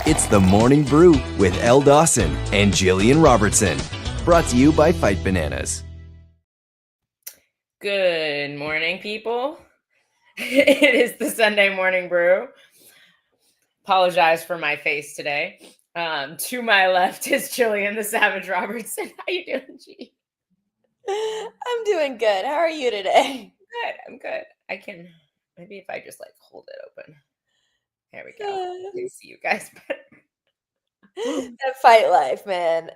It's the Morning Brew with Elle Dawson and Gillian Robertson. Brought to you by Fight Bananas. Good morning, people. It is the Sunday Morning Brew. Apologize for my face today. To my left is Gillian the Savage Robertson. How you doing, G? I'm doing good. How are you today? I'm good. I can, maybe if I just like hold it open. There we go. I can see you guys better. That fight life, man.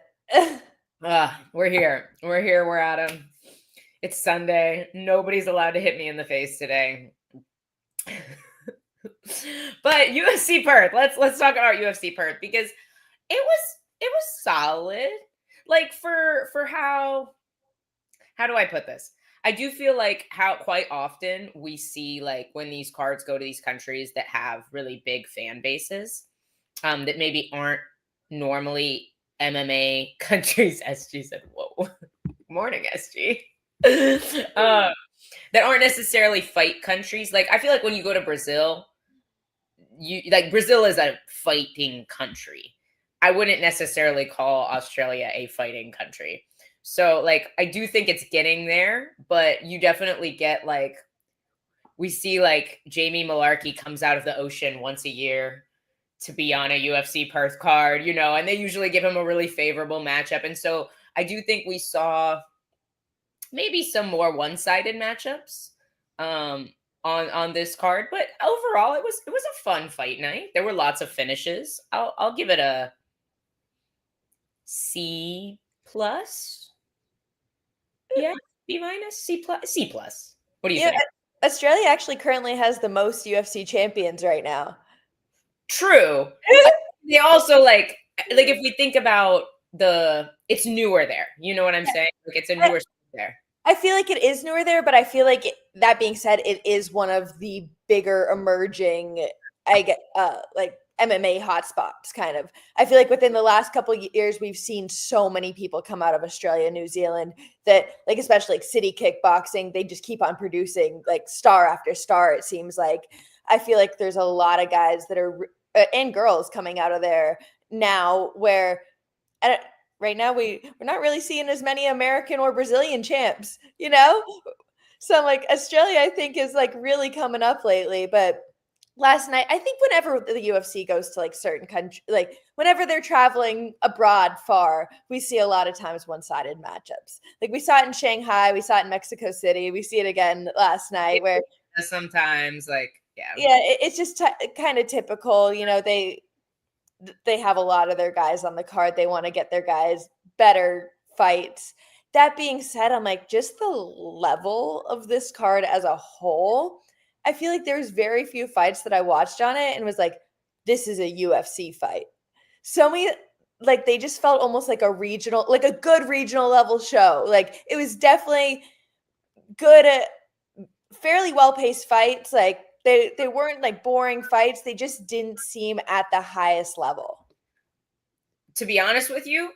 We're here. We're at them. It's Sunday. Nobody's allowed to hit me in the face today. But UFC Perth. Let's talk about UFC Perth because it was solid. Like for how do I put this? I do feel like how quite often we see like when these cards go to these countries that have really big fan bases, that maybe aren't normally MMA countries. SG said, "Whoa, morning, SG." That aren't necessarily fight countries. Like I feel like when you go to Brazil, Brazil is a fighting country. I wouldn't necessarily call Australia a fighting country. So like I do think it's getting there, but you definitely get like we see like Jamie Malarkey comes out of the ocean once a year to be on a UFC Perth card, and they usually give him a really favorable matchup. And so I do think we saw maybe some more one-sided matchups on this card, but overall it was a fun fight night. There were lots of finishes. I'll give it a C plus. Yeah, B minus, C plus, C plus. What do you think? Australia actually currently has the most UFC champions right now. True. They also like if we think about it's newer there. You know what I'm saying? Like it's a newer there. I feel like it is newer there, but I feel like that being said, it is one of the bigger emerging, like MMA hotspots. Kind of. I feel like within the last couple of years, we've seen so many people come out of Australia, New Zealand that, like, especially like City Kickboxing, they just keep on producing like star after star. It seems like. I feel like there's a lot of guys that are and girls coming out of there now where. Right now, we're not really seeing as many American or Brazilian champs, So like Australia, I think is like really coming up lately. But last night, I think whenever the UFC goes to like certain countries, like whenever they're traveling abroad far, we see a lot of times one-sided matchups. Like we saw it in Shanghai, we saw it in Mexico City, we see it again last night where sometimes it's just kind of typical, they have a lot of their guys on the card. They want to get their guys better fights. That being said, I'm like, just the level of this card as a whole, I feel like there's very few fights that I watched on it and was like, this is a UFC fight. So many, like, they just felt almost like a good regional level show. Like, it was definitely good, fairly well-paced fights. Like, they weren't like boring fights. They just didn't seem at the highest level. To be honest with you,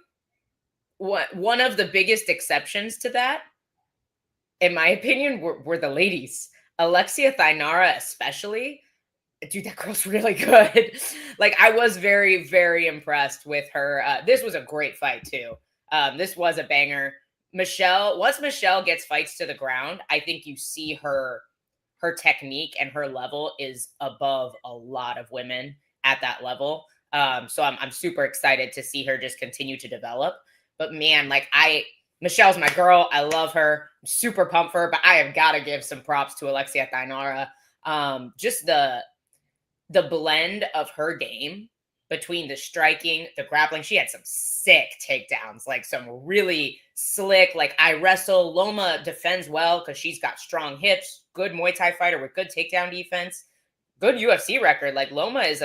one of the biggest exceptions to that, in my opinion, were the ladies. Alexia Thainara especially. Dude, that girl's really good. Like, I was very, very impressed with her. This was a great fight, too. This was a banger. Once Michelle gets fights to the ground, I think you see her technique and her level is above a lot of women at that level. So I'm super excited to see her just continue to develop. But man, Michelle's my girl. I love her. I'm super pumped for her, but I have got to give some props to Alexia Thainara. Just the blend of her game between the striking, the grappling. She had some sick takedowns, like some really slick, like I wrestle. Loma defends well because she's got strong hips, good Muay Thai fighter with good takedown defense, good UFC record. Like Loma is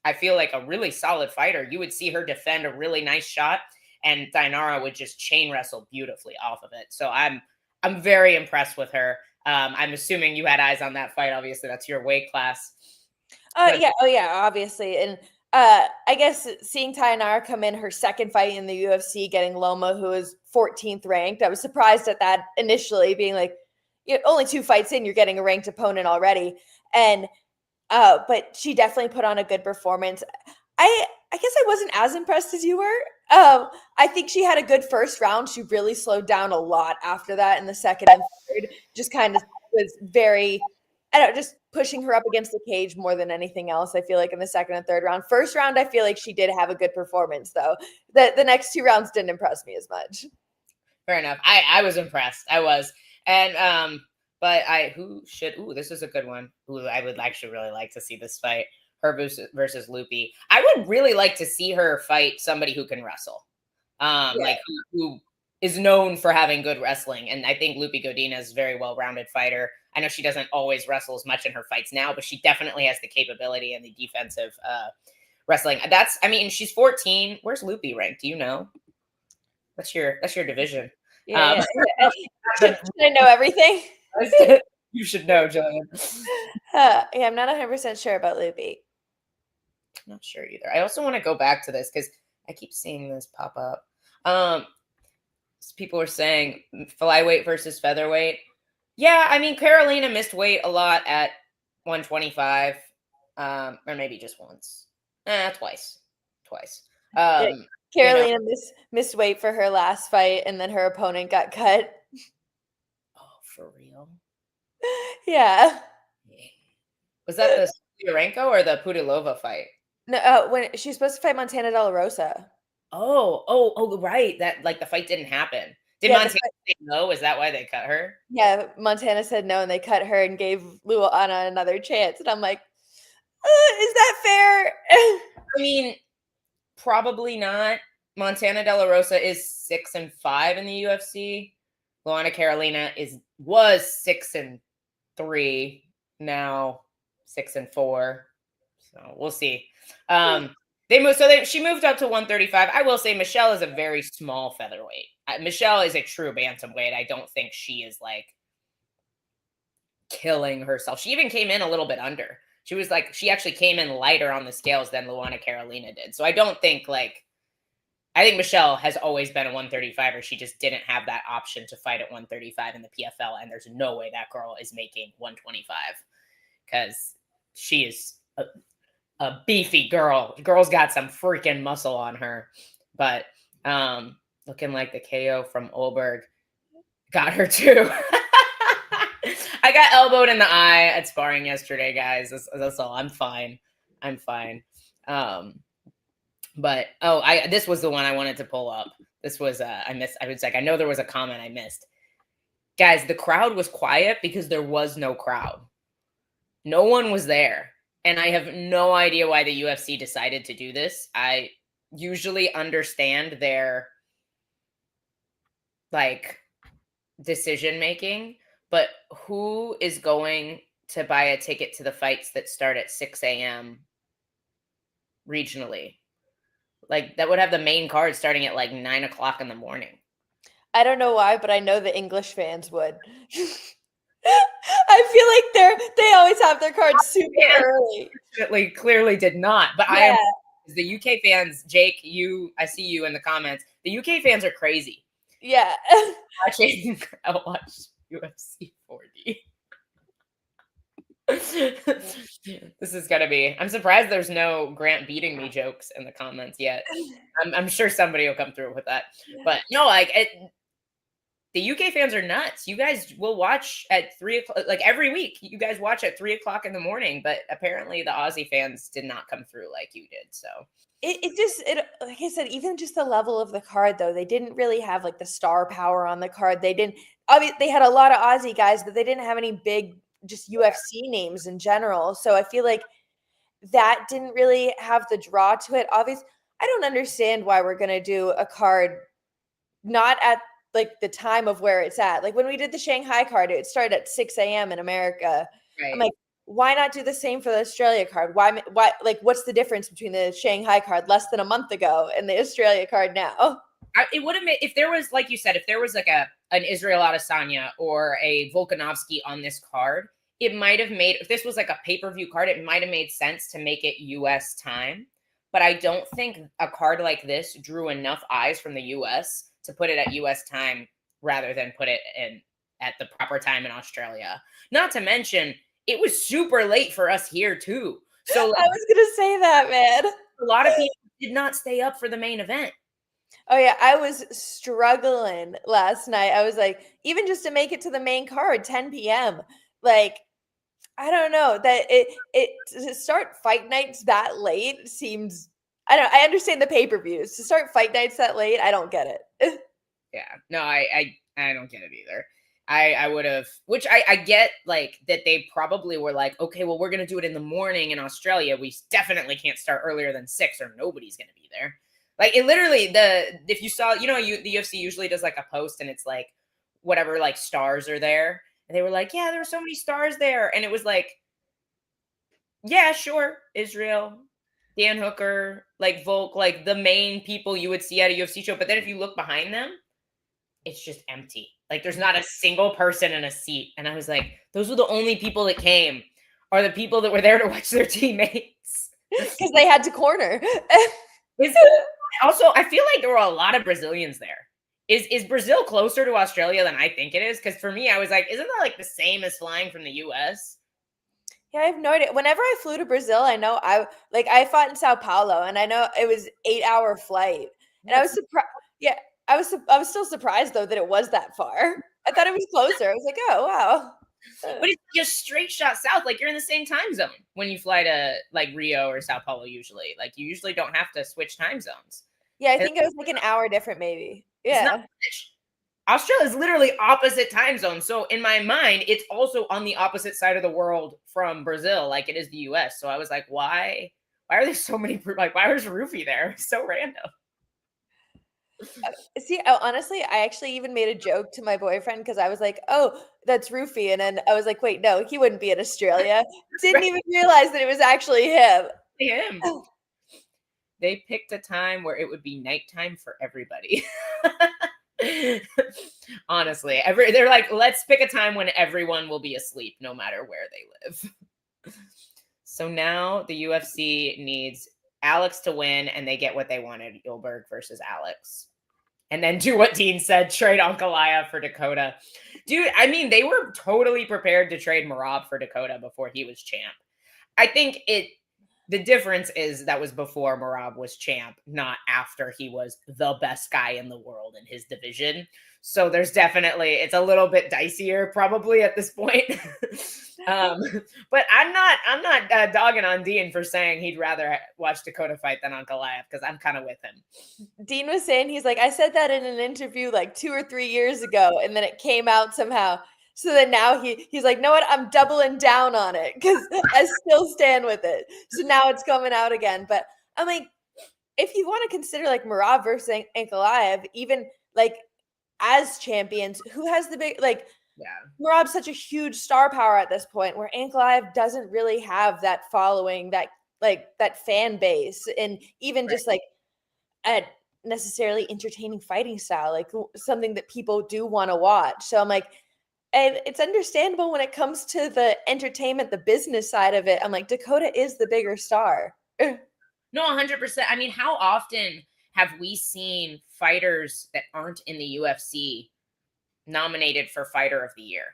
I feel like a really solid fighter. You would see her defend a really nice shot and Thainara would just chain wrestle beautifully off of it. So I'm very impressed with her. I'm assuming you had eyes on that fight. Obviously, that's your weight class. Yeah, obviously. And I guess seeing Thainara come in her second fight in the UFC, getting Loma, who is 14th ranked, I was surprised at that initially, being like, only 2 fights in, you're getting a ranked opponent already. And but she definitely put on a good performance. I guess I wasn't as impressed as you were. I think she had a good first round. She really slowed down a lot after that in the second and third. Just kind of was very, I don't know, just pushing her up against the cage more than anything else. I feel like in the second and third round. First round, I feel like she did have a good performance though. The next 2 rounds didn't impress me as much. Fair enough. I was impressed. I was. And but this is a good one. Ooh, I would actually really like to see this fight. Her versus Loopy. I would really like to see her fight somebody who can wrestle. Like who is known for having good wrestling. And I think Loopy Godinez is a very well-rounded fighter. I know she doesn't always wrestle as much in her fights now, but she definitely has the capability and the defensive wrestling. She's 14. Where's Loopy ranked? Do you know? That's your division. Yeah. Should I know everything? You should know, Gillian. I'm not 100% sure about Loopy. I'm not sure either. I also want to go back to this because I keep seeing this pop up. People are saying flyweight versus featherweight. Yeah, I mean, Carolina missed weight a lot at 125, or maybe just once. Twice. Carolina missed weight for her last fight, and then her opponent got cut. Oh, for real? Yeah. Was that the Yarenko or the Pudilova fight? No, when she's supposed to fight Montana De La Rosa. Oh, right. That the fight didn't happen. Did Montana say no? Is that why they cut her? Yeah, Montana said no, and they cut her and gave Luana another chance. And I'm like, is that fair? I mean, probably not. Montana De La Rosa is 6-5 in the UFC. Luana Carolina was 6-3, now 6-4. So we'll see. She moved up to 135. I will say Michelle is a very small featherweight. Michelle is a true bantamweight. I don't think she is killing herself. She even came in a little bit under. She actually came in lighter on the scales than Luana Carolina did. So I don't think I think Michelle has always been a 135er. She just didn't have that option to fight at 135 in the PFL. And there's no way that girl is making 125 because she is a beefy girl. Girl's got some freaking muscle on her. But looking like the KO from Olberg got her too. I got elbowed in the eye at sparring yesterday, guys. That's all. I'm fine. But this was the one I wanted to pull up. This was I know there was a comment I missed. Guys, the crowd was quiet because there was no crowd. No one was there. And I have no idea why the UFC decided to do this. I usually understand their decision making, but who is going to buy a ticket to the fights that start at 6 a.m. regionally? That would have the main card starting at 9 o'clock in the morning. I don't know why, but I know the English fans would. I feel like they always have their cards super early. Clearly did not. But yeah. The UK fans, Jake, I see you in the comments. The UK fans are crazy. Yeah. I'll watch UFC 40. This is gonna be. I'm surprised there's no Grant beating me jokes in the comments yet. I'm sure somebody will come through with that. But no, the UK fans are nuts. You guys will watch at 3 o'clock, every week. You guys watch at 3 o'clock in the morning, but apparently the Aussie fans did not come through like you did. So it like I said, even just the level of the card though, they didn't really have the star power on the card. They had a lot of Aussie guys, but they didn't have any big just UFC names in general. So I feel like that didn't really have the draw to it. Obviously, I don't understand why we're going to do a card not at the time of where it's at. When we did the Shanghai card, it started at 6 a.m. in America. Right. I'm like, why not do the same for the Australia card? Why what's the difference between the Shanghai card less than a month ago and the Australia card now? It would have made, if there was, like you said, if there was an Israel Adesanya or a Volkanovski on this card, it might have made, if this was a pay-per-view card, it might have made sense to make it US time. But I don't think a card like this drew enough eyes from the US to put it at US time rather than put it at the proper time in Australia. Not to mention, it was super late for us here too. So I was going to say that, man. A lot of people did not stay up for the main event. Oh yeah, I was struggling last night. I was like, even just to make it to the main card, 10 p.m. Like, I don't know that it to start fight nights that late seems. I don't. I understand the pay-per-views. To start fight nights that late, I don't get it. Yeah, no, I don't get it either. I would have, which I get, like, that they probably were like, okay, well, we're gonna do it in the morning in Australia. We definitely can't start earlier than 6 or nobody's gonna be there. Like, it literally, if you saw, the UFC usually does like a post and it's like whatever, like, stars are there, and they were like, yeah, there were so many stars there, and it was like, yeah, sure, Israel, Dan Hooker, like Volk, like the main people you would see at a UFC show, but then if you look behind them, it's just empty. Like, there's not a single person in a seat. And I was like, those were the only people that came, are the people that were there to watch their teammates. Because they had to corner. Also, I feel like there were a lot of Brazilians there. Is Brazil closer to Australia than I think it is? Because for me, I was like, isn't that like the same as flying from the US? Yeah, I have no idea. Whenever I flew to Brazil, I know I fought in Sao Paulo, and I know it was 8-hour flight, and I was surprised. Yeah, I was still surprised though that it was that far. I thought it was closer. I was like, oh wow. But it's just straight shot south. Like, you're in the same time zone when you fly to like Rio or Sao Paulo. Usually, like, you usually don't have to switch time zones. Yeah, I think it was like an hour different, maybe. Yeah. Australia is literally opposite time zone. So in my mind, it's also on the opposite side of the world from Brazil, like it is the US. So I was like, why are there so many, like, why was Roofy there? So random. See, honestly, I actually even made a joke to my boyfriend because I was like, oh, that's Roofy. And then I was like, wait, no, he wouldn't be in Australia. Didn't even realize that it was actually him. They picked a time where it would be nighttime for everybody. Honestly, they're like, let's pick a time when everyone will be asleep, no matter where they live. So now the UFC needs Alex to win, and they get what they wanted: Gilbert versus Alex. And then do what Dean said, trade Ankalaev for Dakota. Dude, I mean, they were totally prepared to trade Merab for Dakota before he was champ. I think the difference is that was before Merab was champ, not after he was the best guy in the world in his division. So there's definitely, it's a little bit dicier probably at this point. But I'm not dogging on Dean for saying he'd rather watch Dakota fight than Ankalaev, because I'm kind of with him. Dean was saying, he's like, I said that in an interview like 2 or 3 years ago, and then it came out somehow. So then now he's like, know what? I'm doubling down on it because I still stand with it. So now it's coming out again. But I'm like, if you want to consider like Merab versus Ankalaev, even like as champions, who has the big, like, Merab's such a huge star power at this point, where Ankalaev doesn't really have that following, that fan base, and even just like a necessarily entertaining fighting style, like something that people do want to watch. So I'm like, and it's understandable when it comes to the entertainment, the business side of it. I'm like, Dakota is the bigger star. No, 100%. I mean, how often have we seen fighters that aren't in the UFC nominated for Fighter of the Year?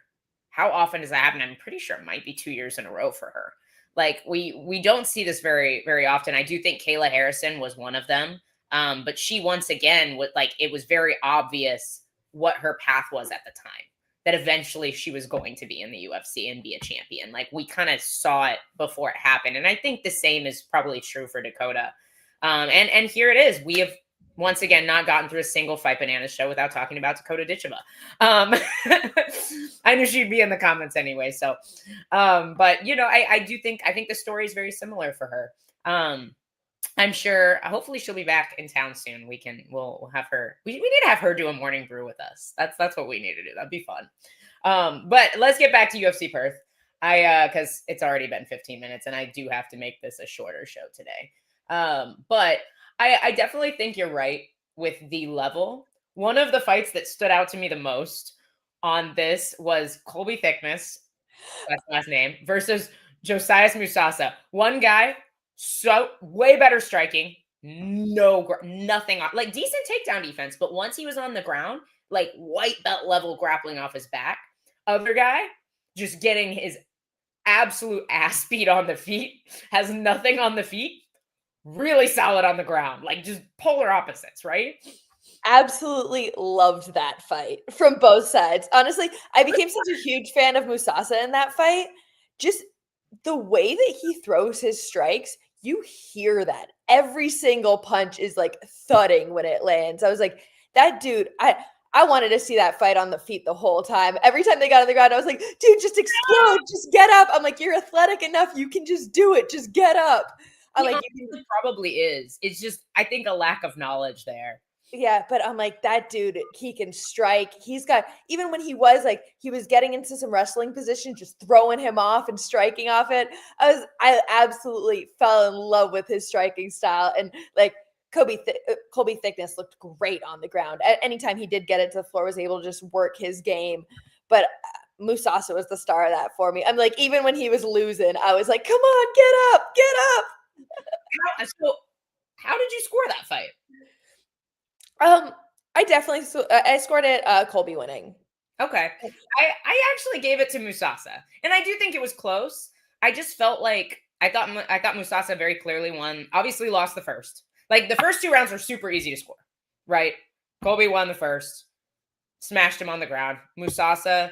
How often does that happen? I'm pretty sure it might be 2 years in a row for her. Like, we don't see this very, very often. I do think Kayla Harrison was one of them. But she, once again, it was very obvious what her path was at the time, that eventually she was going to be in the UFC and be a champion. Like, we kind of saw it before it happened. And I think the same is probably true for Dakota. And here it is. We have, once again, not gotten through a single Fight Bananas show without talking about Dakota Ditcheva. I knew she'd be in the comments anyway. So, but, I think the story is very similar for her. I'm sure, hopefully she'll be back in town soon. We'll have her. We need to have her do a morning brew with us. That's what we need to do. That'd be fun. But let's get back to UFC Perth. Because it's already been 15 minutes and I do have to make this a shorter show today. But I definitely think you're right with the level. One of the fights that stood out to me the most on this was Colby Thickness, that's his last name, versus Josias Musasa. One guy, so way better striking, nothing on, like, decent takedown defense, but once he was on the ground, like white belt level grappling off his back. Other guy just getting his absolute ass beat on the feet, has nothing on the feet, really solid on the ground, like just polar opposites, right? Absolutely loved that fight from both sides. Honestly, I became such a huge fan of Musasa in that fight. Just the way that he throws his strikes, you hear that. Every single punch is like thudding when it lands. I was like, that dude, I wanted to see that fight on the feet the whole time. Every time they got on the ground, I was like, dude, just explode, just get up. I'm like, you're athletic enough, you can just do it, just get up. I'm like, It probably is. It's just, I think, a lack of knowledge there. yeah, but I'm like, that dude, he can strike. He's got, even when he was like, he was getting into some wrestling position, just throwing him off and striking off it. I absolutely fell in love with his striking style. And like Colby Thickness looked great on the ground. Anytime he did get it to the floor, was able to just work his game. But Musasa was the star of that for me. I'm like, even when he was losing, I was like, come on, get up, get up. So, how did you score that fight? I definitely I scored it Colby winning. Okay. I actually gave it to Musasa. And I do think it was close. I just felt like I thought Musasa very clearly won. Obviously lost the first. Like the first 2 rounds were super easy to score, right? Colby won the first. Smashed him on the ground. Musasa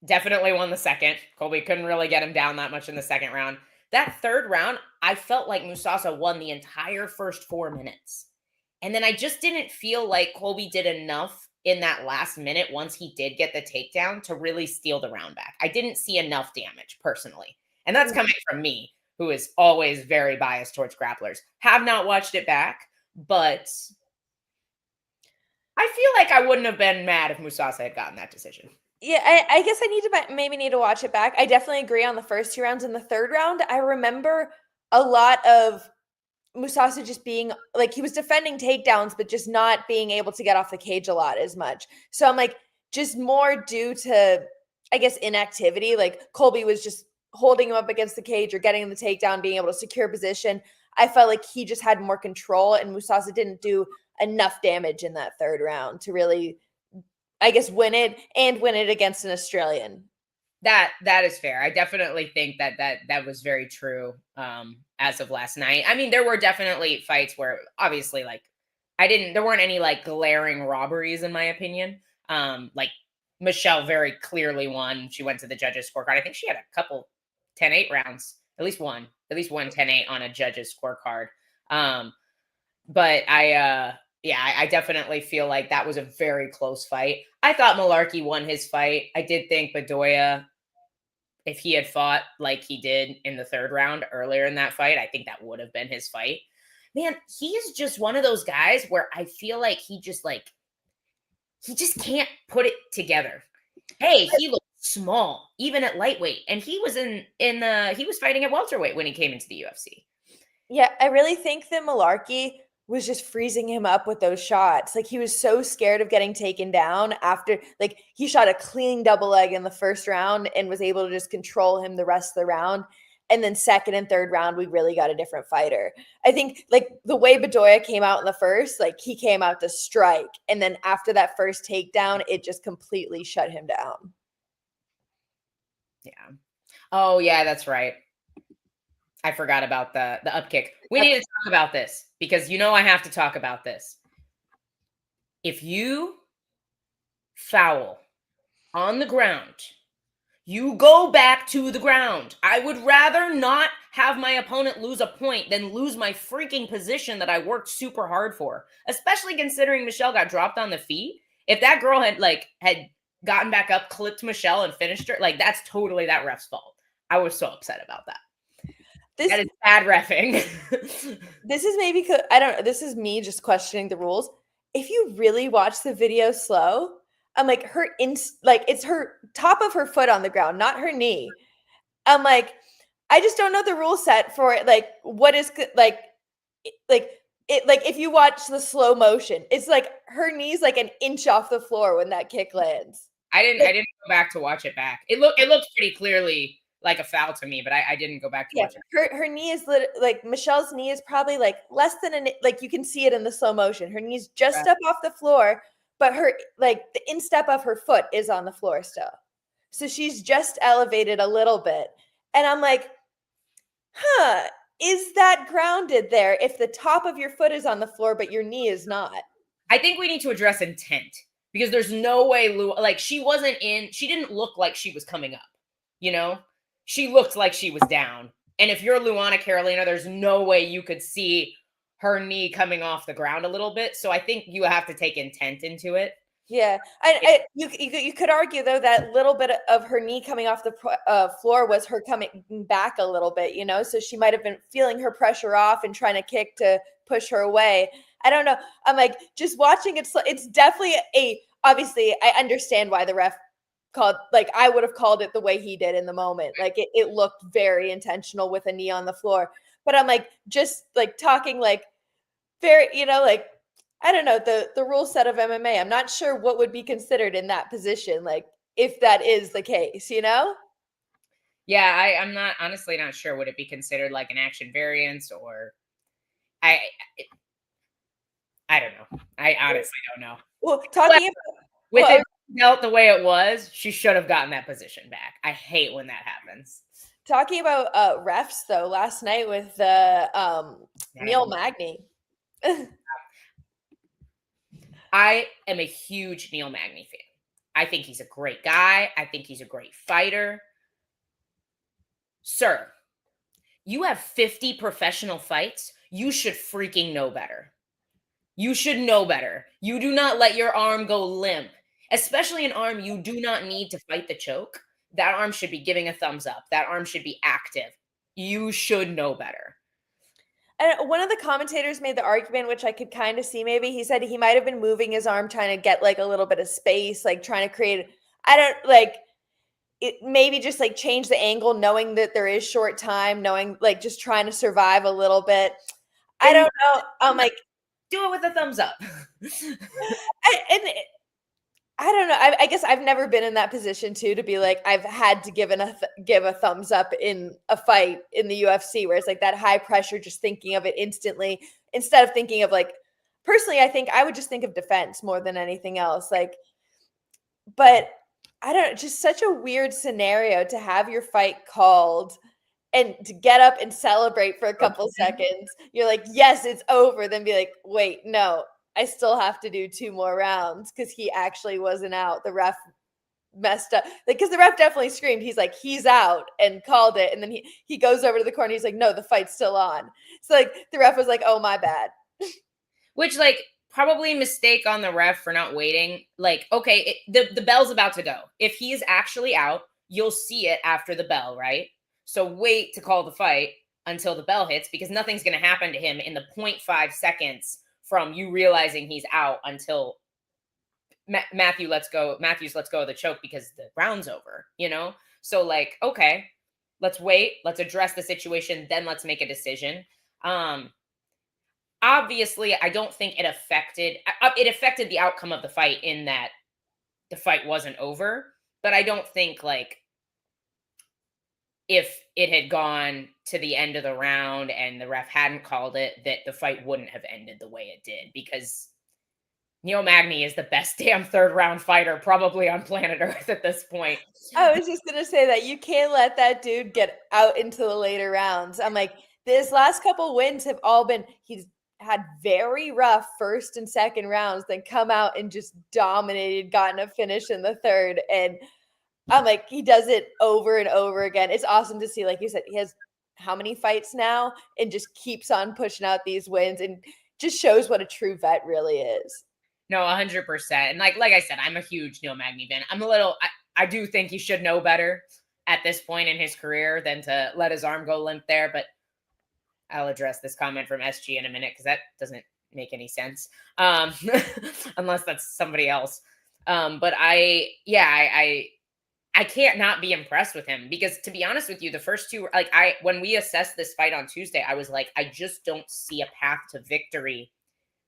definitely won the second. Colby couldn't really get him down that much in the second round. That third round, I felt like Musasa won the entire first 4 minutes. And then I just didn't feel like Colby did enough in that last minute once he did get the takedown to really steal the round back. I didn't see enough damage personally. And that's coming from me, who is always very biased towards grapplers. Have not watched it back, but I feel like I wouldn't have been mad if Musasa had gotten that decision. Yeah, I guess I maybe need to watch it back. I definitely agree on the first 2 rounds. In the third round, I remember a lot of Musasa just being like, he was defending takedowns, but just not being able to get off the cage a lot as much. So I'm like, just more due to, I guess, inactivity. Like Colby was just holding him up against the cage or getting the takedown, being able to secure position. I felt like he just had more control, and Musasa didn't do enough damage in that third round to really, I guess, win it against an Australian. That is fair. I definitely think that was very true as of last night. I mean, there were definitely fights where obviously like there weren't any like glaring robberies in my opinion. Like Michelle very clearly won. She went to the judges scorecard. I think she had a couple 10-8 rounds, at least one 10-8 on a judges scorecard. But I definitely feel like that was a very close fight. I thought Malarkey won his fight. I did think Bedoya, if he had fought like he did in the third round earlier in that fight, I think that would have been his fight. Man, he is just one of those guys where I feel like he just can't put it together. Hey, he looked small, even at lightweight. And he was he was fighting at welterweight when he came into the UFC. Yeah, I really think that Malarkey was just freezing him up with those shots. Like he was so scared of getting taken down after, like he shot a clean double leg in the first round and was able to just control him the rest of the round. And then second and third round, we really got a different fighter. I think like the way Bedoya came out in the first, like he came out to strike. And then after that first takedown, it just completely shut him down. Yeah. Oh yeah, that's right. I forgot about the up kick. We need to talk about this because I have to talk about this. If you foul on the ground, you go back to the ground. I would rather not have my opponent lose a point than lose my freaking position that I worked super hard for, especially considering Michelle got dropped on the feet. If that girl had gotten back up, clipped Michelle and finished her, like that's totally that ref's fault. I was so upset about that. That is bad reffing. This is maybe, I don't know, this is me just questioning the rules. If you really watch the video slow, I'm like, it's her top of her foot on the ground, not her knee. I'm like, I just don't know the rule set for it. Like, what is if you watch the slow motion, it's like her knee's like an inch off the floor when that kick lands. I didn't go back to watch it back. It looked pretty clearly like a foul to me, but I didn't go back to watch it. Her knee is like Michelle's knee is probably like less than like you can see it in the slow motion. Her knee's just up off the floor, but her like the instep of her foot is on the floor still. So she's just elevated a little bit. And I'm like, is that grounded there if the top of your foot is on the floor, but your knee is not? I think we need to address intent because there's no way like she didn't look like she was coming up, you know? She looked like she was down. And if you're Luana Carolina, there's no way you could see her knee coming off the ground a little bit. So I think you have to take intent into it. Yeah, you could argue though that little bit of her knee coming off the floor was her coming back a little bit, you know, so she might have been feeling her pressure off and trying to kick to push her away. I don't know. I'm like just watching it. It's definitely obviously I understand why the ref called, like I would have called it the way he did in the moment. Like it looked very intentional with a knee on the floor. But I'm like just like talking like very, you know, like I don't know, the rule set of MMA. I'm not sure what would be considered in that position, like if that is the case, you know? Yeah, I'm not honestly not sure. Would it be considered like an action variance or I don't know. I honestly don't know. Well, talking about with it dealt the way it was, she should have gotten that position back. I hate when that happens. Talking about refs though, last night with Neil Magny. I am a huge Neil Magny fan. I think he's a great guy. I think he's a great fighter. Sir, you have 50 professional fights. You should freaking know better. You should know better. You do not let your arm go limp, especially an arm you do not need to fight the choke. That arm should be giving a thumbs up. That arm should be active. You should know better. And one of the commentators made the argument, which I could kind of see maybe. He said he might have been moving his arm, trying to get like a little bit of space, like trying to create, I don't like it, maybe just like change the angle, knowing that there is short time, knowing like just trying to survive a little bit. I don't know. I'm like, do it with a thumbs up. I don't know. I guess I've never been in that position too, to be like, I've had to give a thumbs up in a fight in the UFC where it's like that high pressure, just thinking of it instantly instead of thinking of like, personally, I think I would just think of defense more than anything else. Like, but I don't know, just such a weird scenario to have your fight called and to get up and celebrate for a couple seconds. You're like, yes, it's over. Then be like, wait, no. I still have to do 2 more rounds because he actually wasn't out. The ref messed up. Like, because the ref definitely screamed. He's like, he's out and called it. And then he goes over to the corner. He's like, no, the fight's still on. So like the ref was like, oh, my bad. Which like probably a mistake on the ref for not waiting. Like, okay, the bell's about to go. If he's actually out, you'll see it after the bell, right? So wait to call the fight until the bell hits because nothing's going to happen to him in the 0.5 seconds from you realizing he's out until Matthews lets go of the choke because the round's over, you know? So like, okay, let's wait. Let's address the situation. Then let's make a decision. Obviously, I don't think it affected the outcome of the fight in that the fight wasn't over. But I don't think like if it had gone to the end of the round and the ref hadn't called it, that the fight wouldn't have ended the way it did because Neil Magny is the best damn 3rd round fighter probably on planet Earth at this point. I was just going to say that you can't let that dude get out into the later rounds. I'm like, his last couple wins have all been, he's had very rough 1st and 2nd rounds, then come out and just dominated, gotten a finish in the 3rd. And I'm like, he does it over and over again. It's awesome to see. Like you said, he has how many fights now and just keeps on pushing out these wins and just shows what a true vet really is. No, 100%. And like I said, I'm a huge Neil Magny fan. I do think he should know better at this point in his career than to let his arm go limp there. But I'll address this comment from SG in a minute because that doesn't make any sense unless that's somebody else. But I can't not be impressed with him because to be honest with you, the first 2, like when we assessed this fight on Tuesday, I was like, I just don't see a path to victory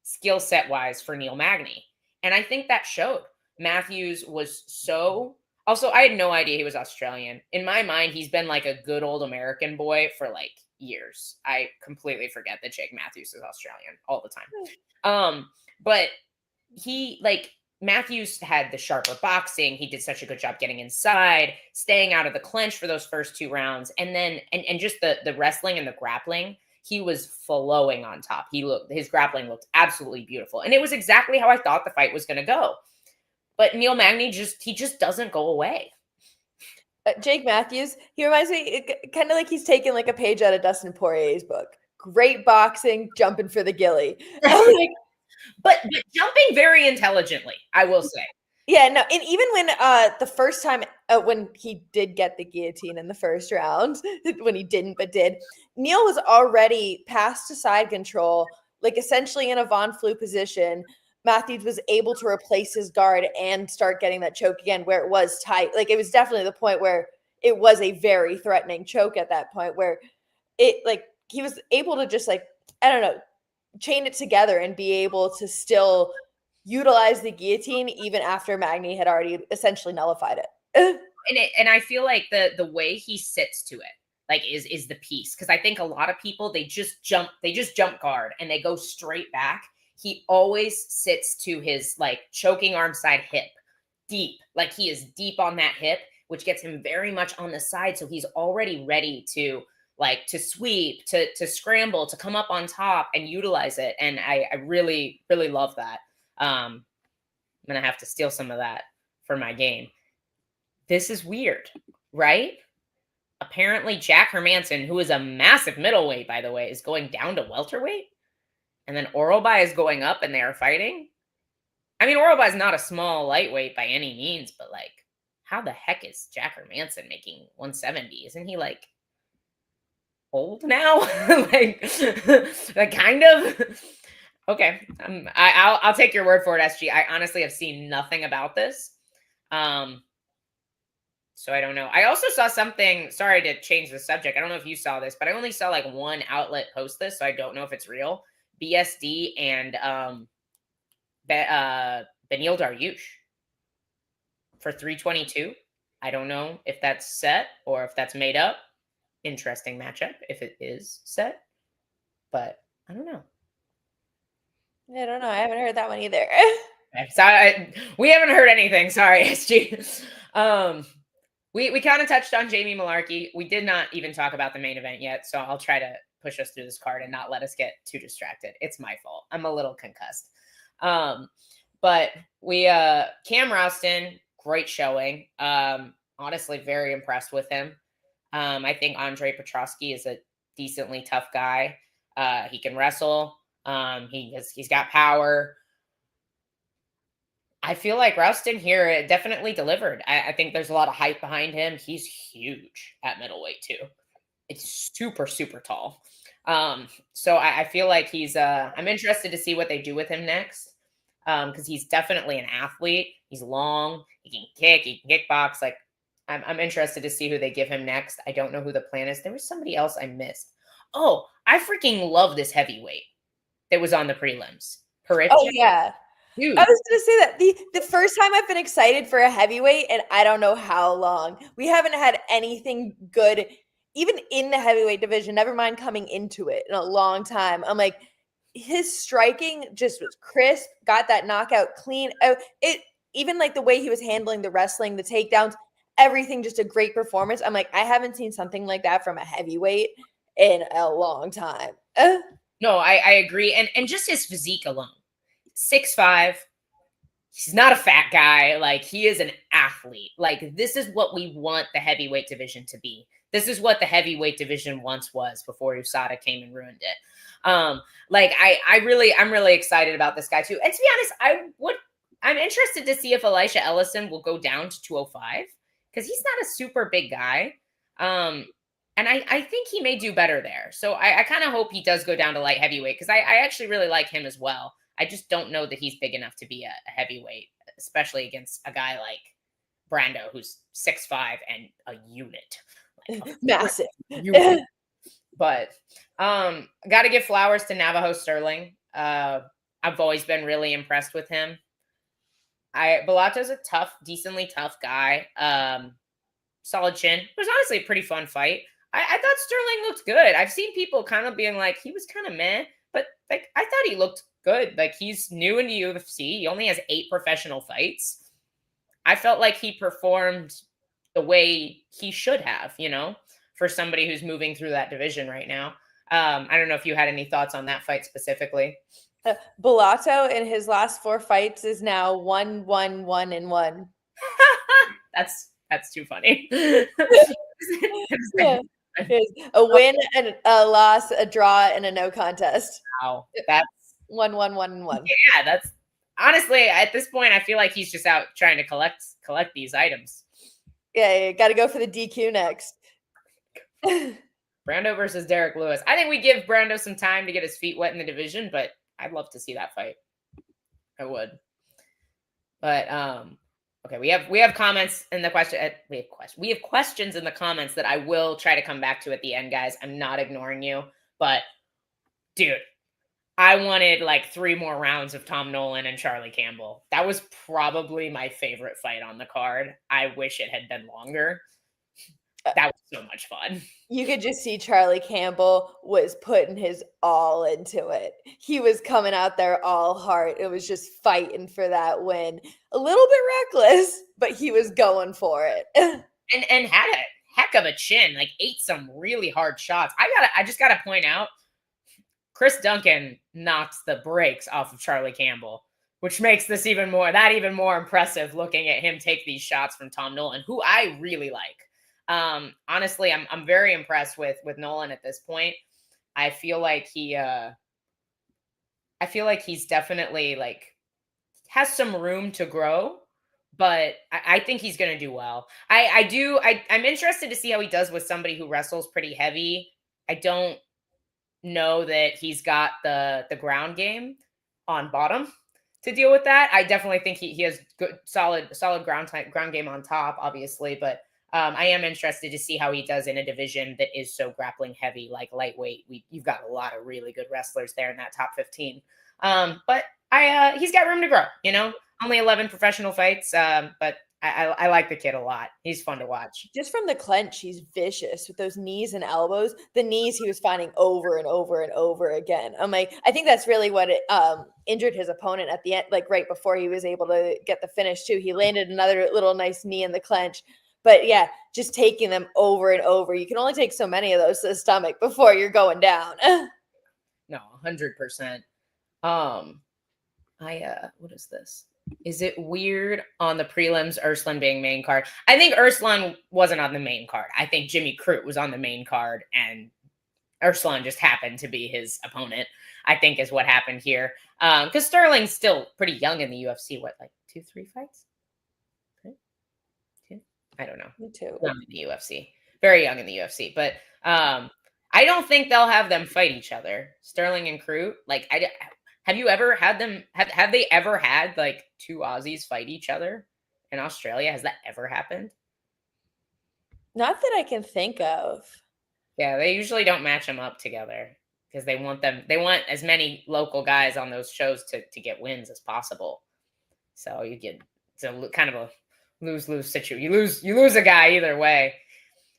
skill set wise for Neil Magny. And I think that showed. Matthews was also, I had no idea he was Australian. In my mind, he's been like a good old American boy for like years. I completely forget that Jake Matthews is Australian all the time. But he like, Matthews had the sharper boxing. He did such a good job getting inside, staying out of the clinch for those first 2 rounds. And then, and just the wrestling and the grappling, he was flowing on top. His grappling looked absolutely beautiful. And it was exactly how I thought the fight was going to go. But Neil Magny he just doesn't go away. Jake Matthews, he reminds me kind of like he's taken like a page out of Dustin Poirier's book. Great boxing, jumping for the gilly. Like, but jumping very intelligently, I will say. Yeah, no, and even when the first time when he did get the guillotine in the first round, when he didn't but did, Neil was already past to side control, like essentially in a Von Flue position. Matthews was able to replace his guard and start getting that choke again where it was tight. Like it was definitely the point where it was a very threatening choke at that point where it like he was able to just like, I don't know, chain it together and be able to still utilize the guillotine even after Magny had already essentially nullified it. And I feel like the way he sits to it, like is the piece. Cause I think a lot of people, they just jump guard and they go straight back. He always sits to his like choking arm side hip deep. Like he is deep on that hip, which gets him very much on the side. So he's already ready to like to sweep, to scramble, to come up on top and utilize it. And I really, really love that. I'm going to have to steal some of that for my game. This is weird, right? Apparently Jack Hermanson, who is a massive middleweight, by the way, is going down to welterweight. And then Orolbai is going up and they are fighting. I mean, Orolbai is not a small lightweight by any means, but like, how the heck is Jack Hermanson making 170? Isn't he like old now? like kind of. Okay. I'll take your word for it, SG. I honestly have seen nothing about this. So I don't know. I also saw something, sorry to change the subject. I don't know if you saw this, but I only saw like one outlet post this, so I don't know if it's real. BSD and Beneil Dariush for 322. I don't know if that's set or if that's made up. Interesting matchup if it is set, but I don't know. I don't know. I haven't heard that one either. So we haven't heard anything. Sorry, SG. We kind of touched on Jamie Malarkey. We did not even talk about the main event yet, so I'll try to push us through this card and not let us get too distracted. It's my fault. I'm a little concussed. But we Cam Rouston, great showing. Honestly, very impressed with him. I think Andre Petrosky is a decently tough guy. He can wrestle. He's got power. I feel like Rouston here definitely delivered. I think there's a lot of hype behind him. He's huge at middleweight too. It's super, super tall. So I feel like he's I'm interested to see what they do with him next. Because he's definitely an athlete. He's long, he can kick, he can kickbox. Like I'm interested to see who they give him next. I don't know who the plan is. There was somebody else I missed. Oh, I freaking love this heavyweight that was on the prelims. Paricchio. Oh yeah. Dude. I was going to say that the first time I've been excited for a heavyweight, and I don't know how long. We haven't had anything good, even in the heavyweight division, never mind coming into it, in a long time. I'm like, his striking just was crisp, got that knockout clean. Even like the way he was handling the wrestling, the takedowns, everything, just a great performance. I'm like, I haven't seen something like that from a heavyweight in a long time. No, I agree. And just his physique alone. 6'5". He's not a fat guy. Like, he is an athlete. Like, this is what we want the heavyweight division to be. This is what the heavyweight division once was before USADA came and ruined it. I'm really excited about this guy too. And to be honest, I'm interested to see if Elisha Ellison will go down to 205 because he's not a super big guy. And I think he may do better there. So I kind of hope he does go down to light heavyweight because I actually really like him as well. I just don't know that he's big enough to be a heavyweight, especially against a guy like Brando, who's 6'5" and a unit. Like massive. Unit. But got to give flowers to Navajo Sterling. I've always been really impressed with him. Belato's a decently tough guy. Solid chin. It was honestly a pretty fun fight. I thought Sterling looked good. I've seen people kind of being like, he was kind of meh, but like I thought he looked good. Like, he's new in the UFC. He only has 8 professional fights. I felt like he performed the way he should have, for somebody who's moving through that division right now. I don't know if you had any thoughts on that fight specifically. Bellato in his last 4 fights is now 1-1-1-1. That's too funny. Yeah. A win, and a loss, a draw, and a no contest. Wow, that's 1-1-1-1. Yeah, that's honestly, at this point, I feel like he's just out trying to collect these items. Yeah, got to go for the DQ next. Brando versus Derek Lewis. I think we give Brando some time to get his feet wet in the division, but I'd love to see that fight. I would. But okay, we have comments in the question. We have questions in the comments that I will try to come back to at the end, guys. I'm not ignoring you, but dude, I wanted like 3 more rounds of Tom Nolan and Charlie Campbell. That was probably my favorite fight on the card. I wish it had been longer. That was so much fun. You could just see Charlie Campbell was putting his all into it. He was coming out there all heart. It was just fighting for that win. A little bit reckless, but he was going for it. and had a heck of a chin. Like, ate some really hard shots. I just gotta point out, Chris Duncan knocked the brakes off of Charlie Campbell, which makes this even more impressive looking at him take these shots from Tom Nolan, who I really like. Honestly, I'm very impressed with Nolan at this point. I feel like he's definitely like has some room to grow, but I think he's going to do well. I'm interested to see how he does with somebody who wrestles pretty heavy. I don't know that he's got the ground game on bottom to deal with that. I definitely think he has good, solid ground game on top, obviously, but I am interested to see how he does in a division that is so grappling heavy, like lightweight. You've got a lot of really good wrestlers there in that top 15. But he's got room to grow, only 11 professional fights. But I like the kid a lot. He's fun to watch. Just from the clench, he's vicious with those knees and elbows. The knees he was finding over and over and over again. I'm like, I think that's really what injured his opponent at the end, like right before he was able to get the finish too. He landed another little nice knee in the clench. But yeah, just taking them over and over. You can only take so many of those to the stomach before you're going down. No, 100%. What is this? Is it weird on the prelims, Urslan being main card? I think Urslan wasn't on the main card. I think Jimmy Crute was on the main card, and Urslan just happened to be his opponent, I think is what happened here. Because Sterling's still pretty young in the UFC. What, like 2-3 fights? I don't know. Me too. Young in the UFC. Very young in the UFC. But I don't think they'll have them fight each other. Sterling and Crute. Like, have you ever had them? Have they ever had like 2 Aussies fight each other in Australia? Has that ever happened? Not that I can think of. Yeah, they usually don't match them up together because they want as many local guys on those shows to get wins as possible. So it's a kind of a lose-lose situation. You lose a guy either way.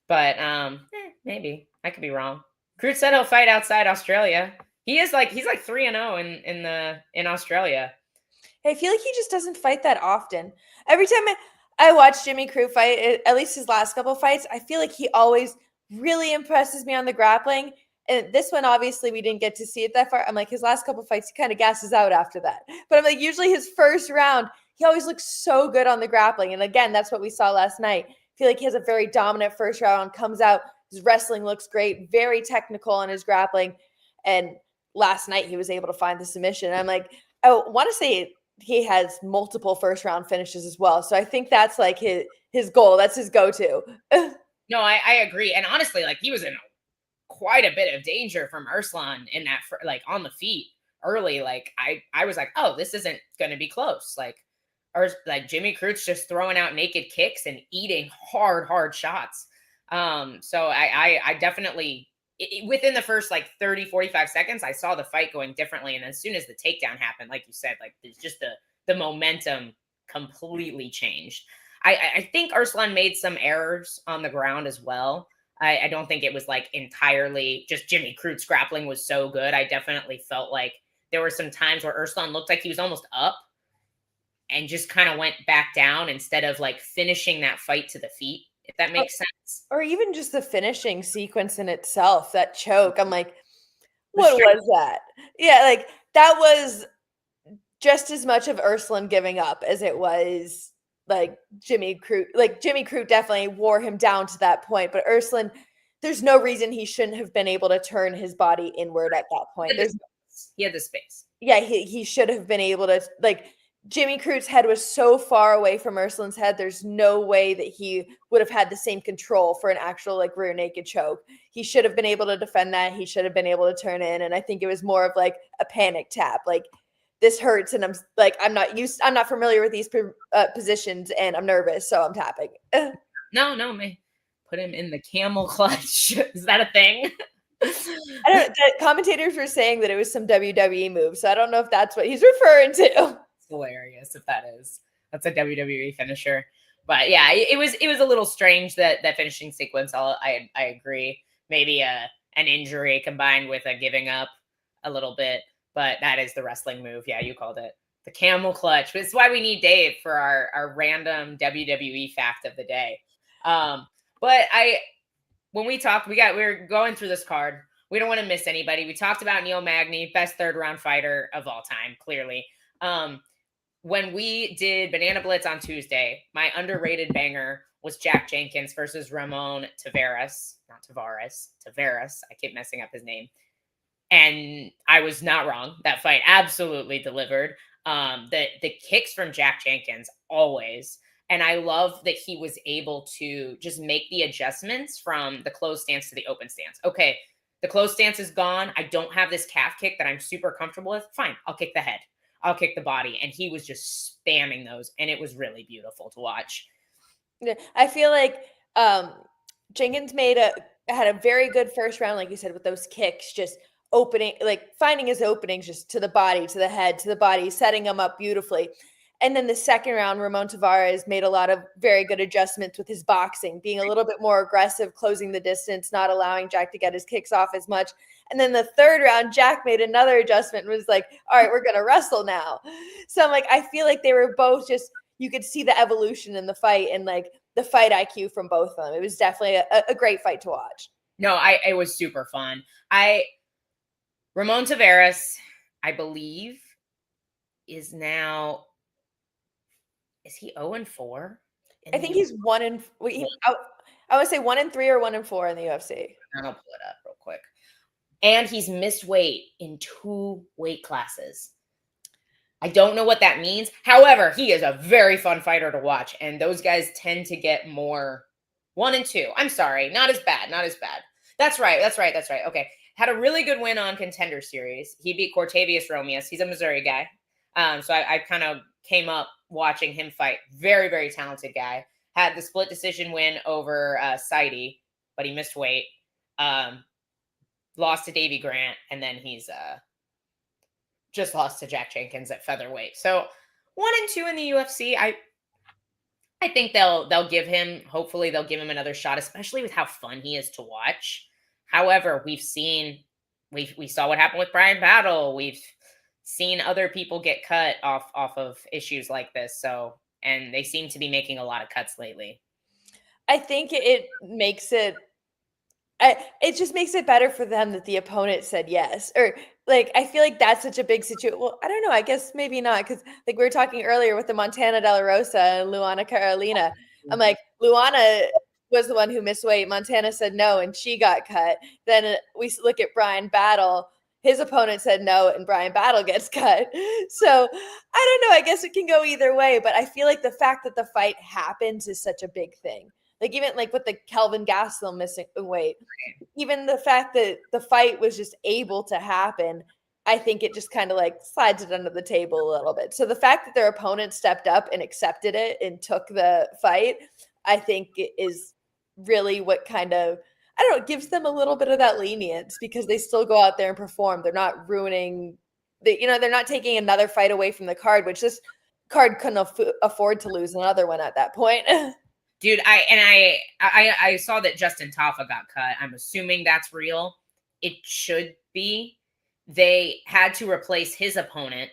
But maybe. I could be wrong. Crute said he'll fight outside Australia. He's like 3-0 in Australia. I feel like he just doesn't fight that often. Every time I watch Jimmy Crute fight, at least his last couple fights, I feel like he always really impresses me on the grappling. And this one, obviously, we didn't get to see it that far. I'm like, his last couple fights, he kind of gasses out after that. But I'm like, usually his first round, he always looks so good on the grappling. And again, that's what we saw last night. I feel like he has a very dominant first round, comes out, his wrestling looks great, very technical on his grappling. And last night he was able to find the submission. I'm like, I want to say he has multiple first round finishes as well. So I think that's like his goal. That's his go-to. No, I agree. And honestly, like, he was in quite a bit of danger from Urslan in that, like, on the feet early. Like, I was like, oh, this isn't going to be close. Like Jimmy Crute's just throwing out naked kicks and eating hard shots. So I definitely, within the first like 30, 45 seconds, I saw the fight going differently. And as soon as the takedown happened, like you said, like, there's just the momentum completely changed. I think Urslan made some errors on the ground as well. I don't think it was like entirely just Jimmy Crute's grappling was so good. I definitely felt like there were some times where Urslan looked like he was almost up and just kind of went back down instead of like finishing that fight to the feet, if that makes sense. Or even just the finishing sequence in itself, that choke. I'm like, what was that? Yeah, like that was just as much of Urslan giving up as it was like Jimmy Crute. Like Jimmy Crute definitely wore him down to that point, but Urslan, there's no reason he shouldn't have been able to turn his body inward at that point. He had the space. Yeah, he should have been able to, like, Jimmy Crute's head was so far away from Urslan's head. There's no way that he would have had the same control for an actual like rear naked choke. He should have been able to defend that. He should have been able to turn in. And I think it was more of like a panic tap. Like, this hurts, and I'm not familiar with these positions, and I'm nervous, so I'm tapping. No, man. Put him in the camel clutch. Is that a thing? I don't. The commentators were saying that it was some WWE move, so I don't know if that's what he's referring to. Hilarious if that is. That's a WWE finisher. But yeah, it was a little strange that finishing sequence. I agree. Maybe an injury combined with a giving up a little bit, but that is the wrestling move. Yeah, you called it the camel clutch. It's why we need Dave for our random WWE fact of the day. But when we talked, we were going through this card. We don't want to miss anybody. We talked about Neil Magny, best third round fighter of all time, clearly. When we did Banana Blitz on Tuesday, my underrated banger was Jack Jenkins versus Ramon Tavares. Not Tavares, Tavares. I keep messing up his name. And I was not wrong. That fight absolutely delivered. The kicks from Jack Jenkins, always. And I love that he was able to just make the adjustments from the closed stance to the open stance. Okay, the closed stance is gone. I don't have this calf kick that I'm super comfortable with. Fine, I'll kick the head. I'll kick the body. And he was just spamming those. And it was really beautiful to watch. Yeah, I feel like Jenkins had a very good first round, like you said, with those kicks, just opening, like finding his openings just to the body, to the head, to the body, setting him up beautifully. And then the second round, Ramon Tavares made a lot of very good adjustments with his boxing, being a little bit more aggressive, closing the distance, not allowing Jack to get his kicks off as much. And then the third round, Jack made another adjustment and was like, all right, we're going to wrestle now. So I'm like, I feel like they were both just, you could see the evolution in the fight and like the fight IQ from both of them. It was definitely a great fight to watch. No, it was super fun. Ramon Tavares, I believe, is he 0-4? I think he's 1 I would say 1-3 or 1-4 in the UFC. I'll pull it up real quick. And he's missed weight in 2 weight classes. I don't know what that means. However, he is a very fun fighter to watch. And those guys tend to get more 1 and 2. I'm sorry. Not as bad. That's right. Okay. Had a really good win on Contender Series. He beat Cortavius Romeus. He's a Missouri guy. So I kind of came up watching him fight. Very, very talented guy. Had the split decision win over Saidi, but he missed weight. Lost to Davey Grant, and then he's just lost to Jack Jenkins at featherweight. So 1 and 2 in the UFC. I think they'll give him, hopefully they'll give him another shot, especially with how fun he is to watch. However, we saw what happened with Brian Battle. We've seen other people get cut off of issues like this. So, and they seem to be making a lot of cuts lately. I think it just makes it better for them that the opponent said yes. Or like, I feel like that's such a big situation. Well, I don't know. I guess maybe not. Cause like we were talking earlier with the Montana De La Rosa and Luana Carolina. I'm like, Luana was the one who missed weight. Montana said no, and she got cut. Then we look at Brian Battle. His opponent said no, and Brian Battle gets cut. So I don't know. I guess it can go either way, but I feel like the fact that the fight happens is such a big thing. Like even like with the Kelvin Gastelum missing weight, even the fact that the fight was just able to happen, I think it just kind of like slides it under the table a little bit. So the fact that their opponent stepped up and accepted it and took the fight, I think is really what kind of, I don't know, gives them a little bit of that lenience because they still go out there and perform. They're not ruining they're not taking another fight away from the card, which this card couldn't afford to lose another one at that point. Dude, I saw that Justin Taffa got cut. I'm assuming that's real. It should be. they had to replace his opponent.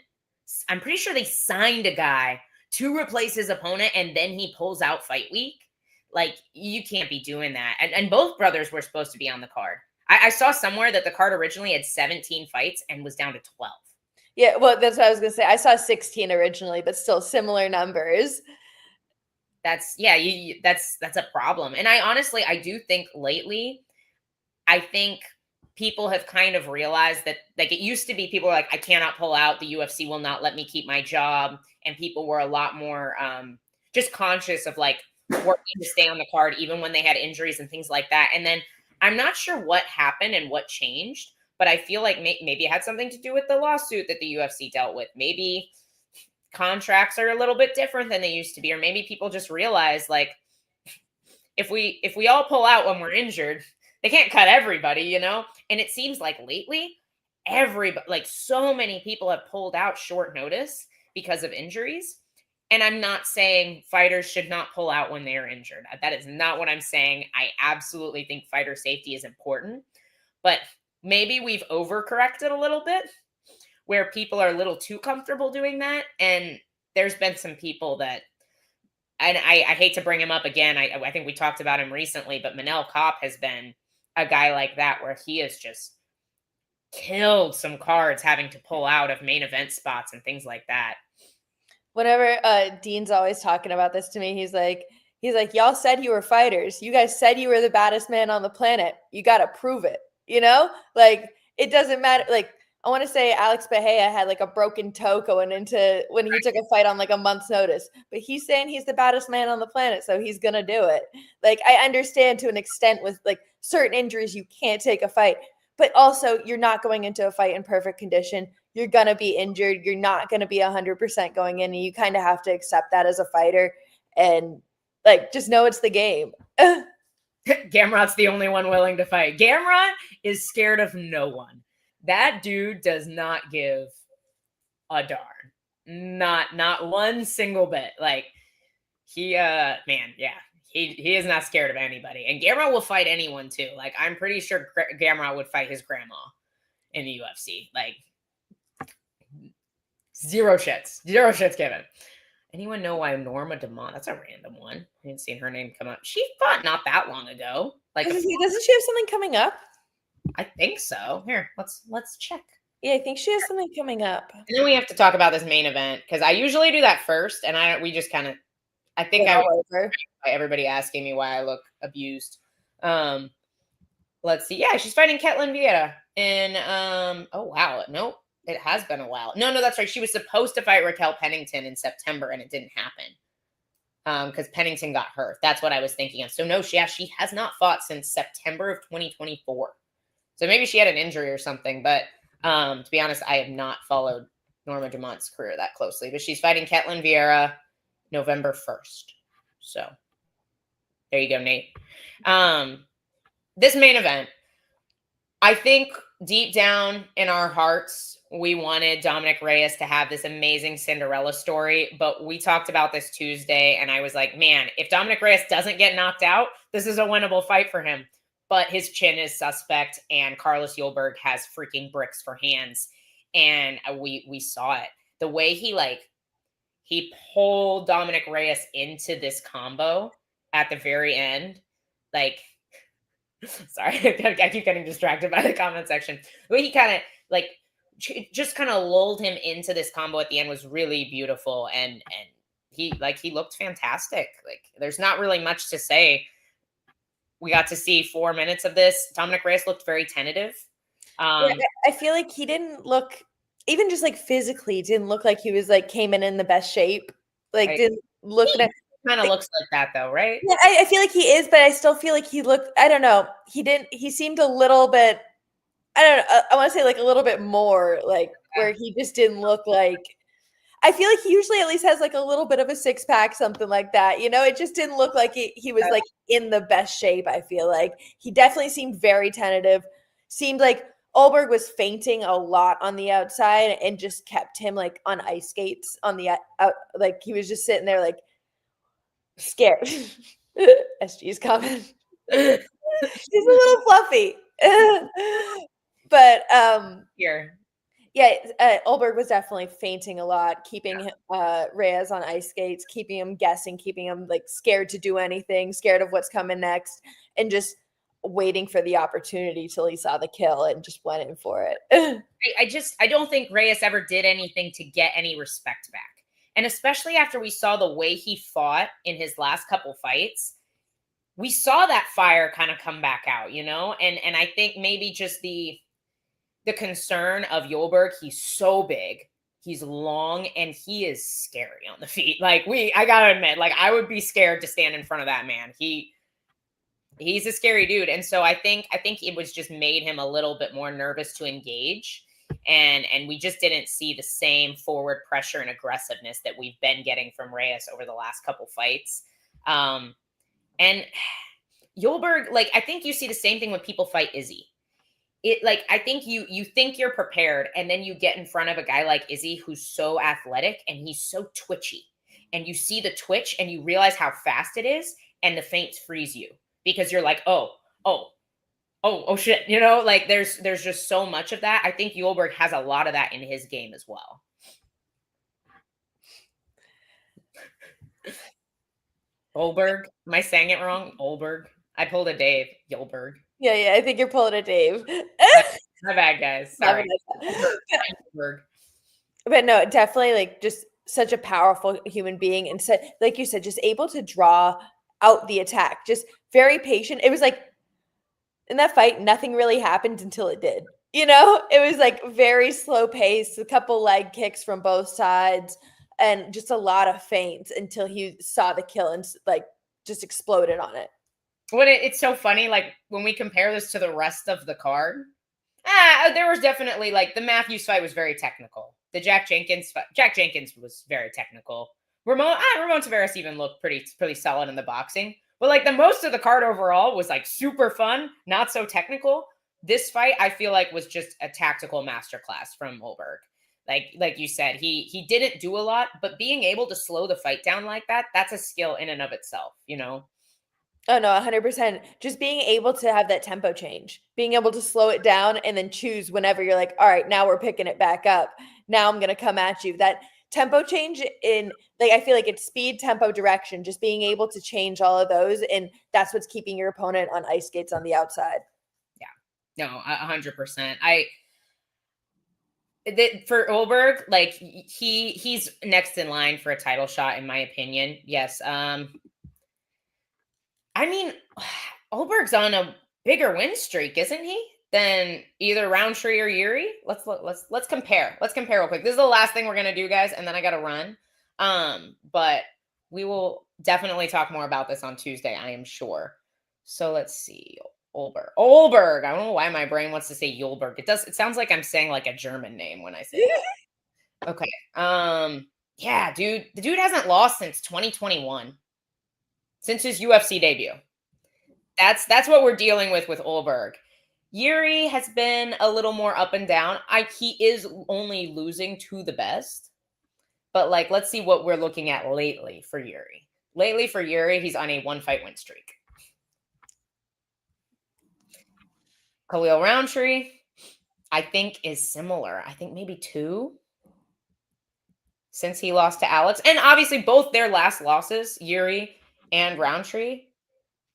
I'm pretty sure they signed a guy to replace his opponent, and then he pulls out fight week. Like, you can't be doing that. And both brothers were supposed to be on the card. I saw somewhere that the card originally had 17 fights and was down to 12. Yeah, well, that's what I was going to say. I saw 16 originally, but still similar numbers. That's a problem. And I do think lately, I think people have kind of realized that, like, it used to be people were like, I cannot pull out. The UFC will not let me keep my job. And people were a lot more just conscious of like working to stay on the card, even when they had injuries and things like that. And then I'm not sure what happened and what changed, but I feel like maybe it had something to do with the lawsuit that the UFC dealt with. Maybe contracts are a little bit different than they used to be, or maybe people just realize, like, if we all pull out when we're injured, they can't cut everybody, you know? And it seems like lately, everybody, like, so many people have pulled out short notice because of injuries. And I'm not saying fighters should not pull out when they are injured. That is not what I'm saying. I absolutely think fighter safety is important. But maybe we've overcorrected a little bit, where people are a little too comfortable doing that. And there's been some people that, and I hate to bring him up again. I think we talked about him recently, but Manel Kopp has been a guy like that, where he has just killed some cards having to pull out of main event spots and things like that. Whenever Dean's always talking about this to me, he's like, y'all said you were fighters. You guys said you were the baddest man on the planet. You got to prove it. You know, like, it doesn't matter. Like, I want to say Alex Bahia had like a broken toe going into when he took a fight on like a month's notice, but he's saying he's the baddest man on the planet, so he's going to do it. Like, I understand to an extent with like certain injuries, you can't take a fight, but also you're not going into a fight in perfect condition. You're going to be injured. You're not going to be 100% going in, and you kind of have to accept that as a fighter and like, just know it's the game. Gamrot's the only one willing to fight. Gamrot is scared of no one. That dude does not give a darn. Not one single bit. Like, he he is not scared of anybody. And Gamrot will fight anyone too. Like, I'm pretty sure Gamrot would fight his grandma in the UFC. Like, zero shits given. Anyone know why Norma Dumont? That's a random one. I hadn't seen her name come up. She fought not that long ago. Like, doesn't she have something coming up? I think so. Here, let's check. Yeah, I think she has something coming up. And then we have to talk about this main event, because I usually do that first, and we just kind of, I think everybody asking me why I look abused. Let's see. Yeah, she's fighting Ketlin Vieira in oh wow, nope. It has been a while. No, that's right. She was supposed to fight Raquel Pennington in September, and it didn't happen because Pennington got hurt. That's what I was thinking of. So no, she has not fought since September of 2024. So maybe she had an injury or something. But to be honest, I have not followed Norma Dumont's career that closely. But she's fighting Ketlin Vieira November 1st. So there you go, Nate. This main event, I think deep down in our hearts, we wanted Dominic Reyes to have this amazing Cinderella story, but we talked about this Tuesday, and I was like, man, if Dominic Reyes doesn't get knocked out, this is a winnable fight for him. But his chin is suspect, and Carlos Yulberg has freaking bricks for hands, and we saw it. The way he pulled Dominic Reyes into this combo at the very end, like, sorry, I keep getting distracted by the comment section. The way he kind of just kind of lulled him into this combo at the end was really beautiful, and he looked fantastic. Like, there's not really much to say. We got to see 4 minutes of this. Dominic Reyes looked very tentative. I feel like he didn't look, even just like physically, didn't look like he was like came in the best shape. Like, didn't look at kind of looks like that though, right? Yeah, I feel like he is, but I still feel like he looked, I don't know. He seemed a little bit, I don't know, I want to say like a little bit more like where he just didn't look like, I feel like he usually at least has like a little bit of a six pack, something like that. You know, it just didn't look like he was like in the best shape. I feel like he definitely seemed very tentative. Seemed like Ulberg was fainting a lot on the outside and just kept him like on ice skates on the out. Like, he was just sitting there like scared. SG's comment. He's a little fluffy. But Here. yeah, Olberg was definitely feinting a lot, keeping Reyes on ice skates, keeping him guessing, keeping him like scared to do anything, scared of what's coming next, and just waiting for the opportunity till he saw the kill and just went in for it. I don't think Reyes ever did anything to get any respect back. And especially after we saw the way he fought in his last couple fights, we saw that fire kind of come back out, you know? And I think maybe just the concern of Yolberg, he's so big, he's long, and he is scary on the feet. Like I gotta admit, like I would be scared to stand in front of that man. He's a scary dude. And so I think it was just made him a little bit more nervous to engage. And we just didn't see the same forward pressure and aggressiveness that we've been getting from Reyes over the last couple fights. And Yolberg, like, I think you see the same thing when people fight Izzy. It like, I think you think you're prepared, and then you get in front of a guy like Izzy who's so athletic and he's so twitchy, and you see the twitch and you realize how fast it is, and the feints freeze you because you're like, oh shit, you know, like there's just so much of that. I think Yolberg has a lot of that in his game as well. Olberg, am I saying it wrong? Olberg. I pulled a Dave. Yolberg. Yeah, I think you're pulling a Dave. My bad, guys. Sorry. But no, definitely like just such a powerful human being. And so, like you said, just able to draw out the attack, just very patient. It was like in that fight, nothing really happened until it did. You know, it was like very slow pace, a couple leg kicks from both sides, and just a lot of feints until he saw the kill and like just exploded on it. It's so funny, like when we compare this to the rest of the card, there was definitely like the Matthews fight was very technical. The Jack Jenkins was very technical. Ramon Tavares even looked pretty solid in the boxing. But like the most of the card overall was like super fun, not so technical. This fight, I feel like, was just a tactical masterclass from Olberg. Like you said, he didn't do a lot, but being able to slow the fight down like that, that's a skill in and of itself, you know? Oh, no, 100%. Just being able to have that tempo change, being able to slow it down and then choose whenever you're like, all right, now we're picking it back up. Now I'm going to come at you. That tempo change in, like, I feel like it's speed, tempo, direction, just being able to change all of those. And that's what's keeping your opponent on ice skates on the outside. Yeah, no, 100%. For Olberg, like he's next in line for a title shot, in my opinion. Yes. I mean, Olberg's on a bigger win streak, isn't he, than either Roundtree or Yuri? Let's compare. Let's compare real quick. This is the last thing we're gonna do, guys, and then I gotta run. But we will definitely talk more about this on Tuesday, I am sure. So let's see. Olberg. I don't know why my brain wants to say Yolberg. It sounds like I'm saying like a German name when I say that. Okay. Yeah, dude. The dude hasn't lost since 2021. Since his UFC debut. That's what we're dealing with Olberg. Yuri has been a little more up and down. He is only losing to the best. But like, let's see what we're looking at lately for Yuri. Lately for Yuri, he's on a 1-fight win streak. Khalil Roundtree, I think, is similar. I think maybe 2 since he lost to Alex. And obviously both their last losses, Yuri and Roundtree,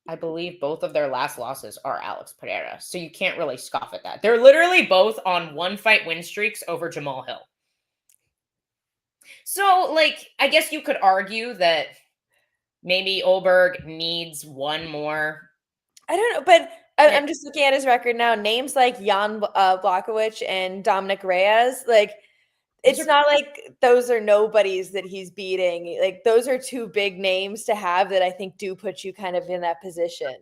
I believe both of their last losses are Alex Pereira. So you can't really scoff at that. They're literally both on 1-fight win streaks over Jamal Hill. So, like, I guess you could argue that maybe Olberg needs one more. I don't know, but I'm just looking at his record now. Names like Jan Blachowicz and Dominic Reyes, like, it's not like those are nobodies that he's beating. Like, those are 2 big names to have that I think do put you kind of in that position.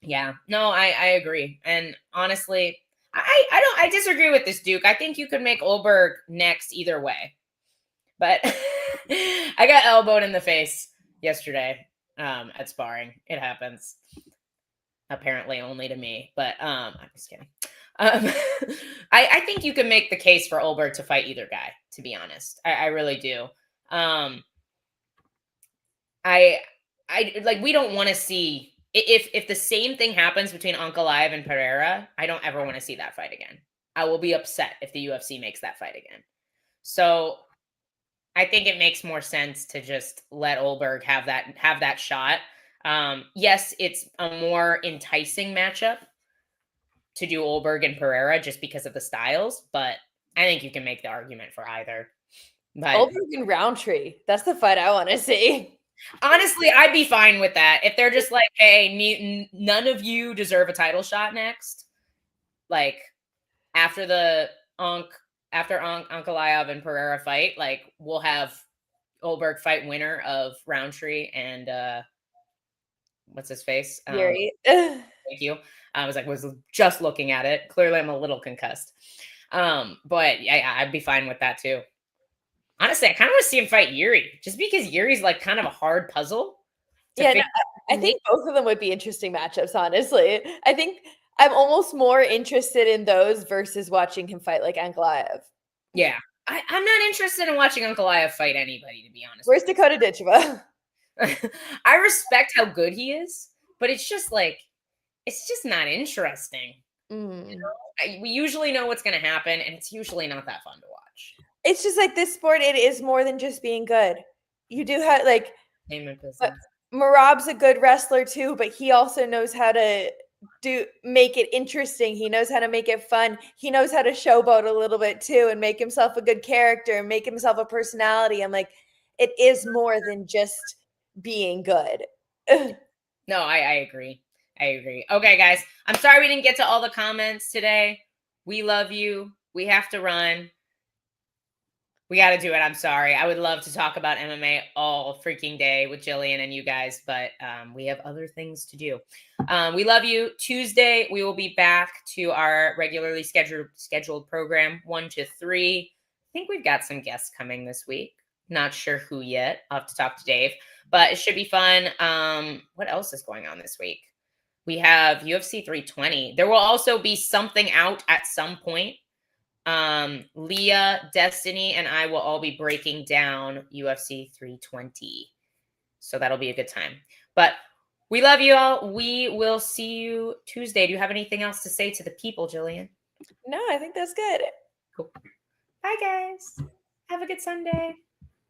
Yeah, no, I agree. And honestly, I disagree with this, Duke. I think you could make Olberg next either way. But I got elbowed in the face yesterday at sparring. It happens. Apparently only to me, but I'm just kidding. I think you can make the case for Olberg to fight either guy, to be honest. I really do. I like, we don't want to see if the same thing happens between Ankalaev and Pereira, I don't ever want to see that fight again. I will be upset if the UFC makes that fight again. So I think it makes more sense to just let Olberg have that shot. Yes, it's a more enticing matchup to do Olberg and Pereira just because of the styles, but I think you can make the argument for either. But Olberg and Roundtree. That's the fight I want to see. Honestly, I'd be fine with that. If they're just like, hey, none of you deserve a title shot next. Like after the Ankalaev and Pereira fight, like we'll have Olberg fight winner of Roundtree and what's his face? Yuri. Thank you. I was just looking at it. Clearly I'm a little concussed. But yeah, I'd be fine with that too. Honestly, I kind of want to see him fight Yuri, just because Yuri's like kind of a hard puzzle. Yeah, no, I think both of them would be interesting matchups, honestly. I think I'm almost more interested in those versus watching him fight like Ankalaev. Yeah. I'm not interested in watching Ankalaev fight anybody, to be honest. Where's Dakota Ditcheva? I respect how good he is, but it's just like, it's just not interesting. Mm. You know? We usually know what's going to happen, and it's usually not that fun to watch. It's just like this sport, it is more than just being good. You do have like Marab's a good wrestler too, but he also knows how to make it interesting. He knows how to make it fun. He knows how to showboat a little bit too and make himself a good character and make himself a personality. I'm like, it is more than just being good. No, I agree. I agree. Okay, guys. I'm sorry we didn't get to all the comments today. We love you. We have to run. We got to do it. I'm sorry. I would love to talk about MMA all freaking day with Gillian and you guys, but we have other things to do. We love you. Tuesday, we will be back to our regularly scheduled program, 1 to 3. I think we've got some guests coming this week. Not sure who yet. I'll have to talk to Dave, but it should be fun. What else is going on this week? We have UFC 320. There will also be something out at some point. Leah, Destiny, and I will all be breaking down UFC 320. So that'll be a good time. But we love you all. We will see you Tuesday. Do you have anything else to say to the people, Gillian? No, I think that's good. Cool. Bye, guys. Have a good Sunday.